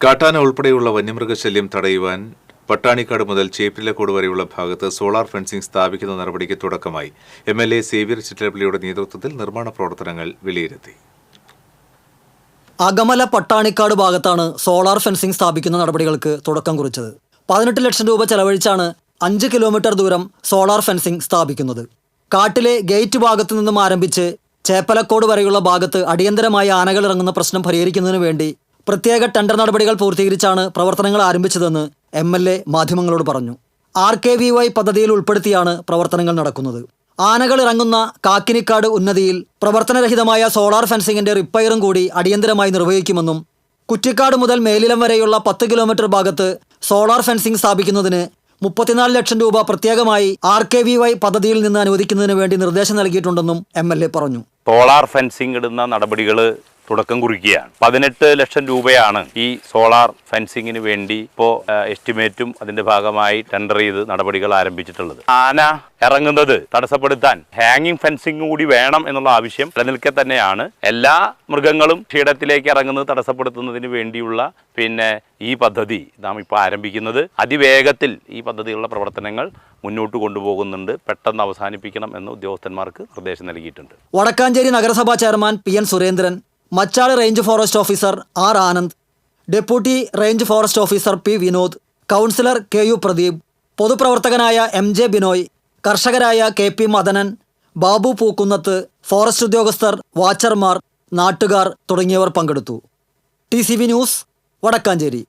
കാട്ടാന ഉൾപ്പെടെയുള്ള വന്യമൃഗശല്യം തടയുവാൻ പട്ടാണിക്കാട് മുതൽ ചേപ്പിലക്കോട് വരെയുള്ള ഭാഗത്ത് സോളാർ ഫെൻസിംഗ് സ്ഥാപിക്കുന്ന നടപടിക്ക് തുടക്കമായി. MLA സേവ്യർ ചിറ്റലപ്പള്ളിയുടെ നേതൃത്വത്തിൽ നിർമ്മാണ പ്രവർത്തനങ്ങൾ വിലയിരുത്തി. അകമല പട്ടാണിക്കാട് ഭാഗത്താണ് സോളാർ ഫെൻസിംഗ് സ്ഥാപിക്കുന്ന നടപടികൾക്ക് തുടക്കം കുറിച്ചത്. 18 ലക്ഷം രൂപ ചെലവഴിച്ചാണ് 5 കിലോമീറ്റർ ദൂരം സോളാർ ഫെൻസിംഗ് സ്ഥാപിക്കുന്നത്. കാട്ടിലെ ഗേറ്റ് ഭാഗത്തു നിന്നും ആരംഭിച്ച് ചേപ്പലക്കോട് വരെയുള്ള ഭാഗത്ത് അടിയന്തരമായി ആനകൾ ഇറങ്ങുന്ന പ്രശ്നം പരിഹരിക്കുന്നതിനു വേണ്ടി പ്രത്യേക ടെൻഡർ നടപടികൾ പൂർത്തീകരിച്ചാണ് പ്രവർത്തനങ്ങൾ ആരംഭിച്ചതെന്ന് MLA മാധ്യമങ്ങളോട് പറഞ്ഞു. RKVY പദ്ധതിയിൽ ഉൾപ്പെടുത്തിയാണ് പ്രവർത്തനങ്ങൾ നടക്കുന്നത്. ആനകൾ ഇറങ്ങുന്ന കാക്കിനിക്കാട് ഉന്നതിയിൽ പ്രവർത്തനരഹിതമായ സോളാർ ഫെൻസിംഗിന്റെ റിപ്പയറും കൂടി അടിയന്തരമായി നിർവഹിക്കുമെന്നും കുറ്റിക്കാട് മുതൽ മേലിലം വരെയുള്ള 10 കിലോമീറ്റർ ഭാഗത്ത് സോളാർ ഫെൻസിംഗ് സ്ഥാപിക്കുന്നതിന് 34 ലക്ഷം രൂപ പ്രത്യേകമായി RKVY പദ്ധതിയിൽ നിന്ന് അനുവദിക്കുന്നതിന് വേണ്ടി നിർദ്ദേശം നൽകിയിട്ടുണ്ടെന്നും MLA പറഞ്ഞു. സോളാർ ഫെൻസിംഗ് ഇടുന്ന നടപടികൾ തുടക്കം കുറിക്കുകയാണ്. 18 ലക്ഷം രൂപയാണ് ഈ സോളാർ ഫെൻസിങ്ങിന് വേണ്ടി ഇപ്പോൾ എസ്റ്റിമേറ്റും അതിന്റെ ഭാഗമായി ടെൻഡർ ചെയ്ത് നടപടികൾ ആരംഭിച്ചിട്ടുള്ളത്. ആന ഇറങ്ങുന്നത് തടസ്സപ്പെടുത്താൻ ഹാങ്ങിങ് ഫെൻസിംഗ് കൂടി വേണം എന്നുള്ള ആവശ്യം നിലനിൽക്കെ തന്നെയാണ് എല്ലാ മൃഗങ്ങളും ക്ഷീടത്തിലേക്ക് ഇറങ്ങുന്നത് തടസ്സപ്പെടുത്തുന്നതിന് വേണ്ടിയുള്ള ഈ പദ്ധതി നാം ഇപ്പോൾ ആരംഭിക്കുന്നത്. അതിവേഗത്തിൽ ഈ പദ്ധതികളുടെ പ്രവർത്തനങ്ങൾ മുന്നോട്ട് കൊണ്ടുപോകുന്നുണ്ട്. പെട്ടെന്ന് അവസാനിപ്പിക്കണം എന്ന് ഉദ്യോഗസ്ഥന്മാർക്ക് നിർദ്ദേശം നൽകിയിട്ടുണ്ട്. വടക്കാഞ്ചേരി നഗരസഭാ chairman PN Surendran, Machad range forest officer R Anand, deputy range forest officer P Vinod, councillor KU Pradeep, പൊതുപ്രവർത്തകനായ MJ ബിനോയ്, കർഷകരായ KP മദനൻ, ബാബു പൂക്കുന്നത്ത്, ഫോറസ്റ്റ് ഉദ്യോഗസ്ഥർ, വാച്ചർമാർ, നാട്ടുകാർ തുടങ്ങിയവർ പങ്കെടുത്തു. TCV news, Vadakkanchery.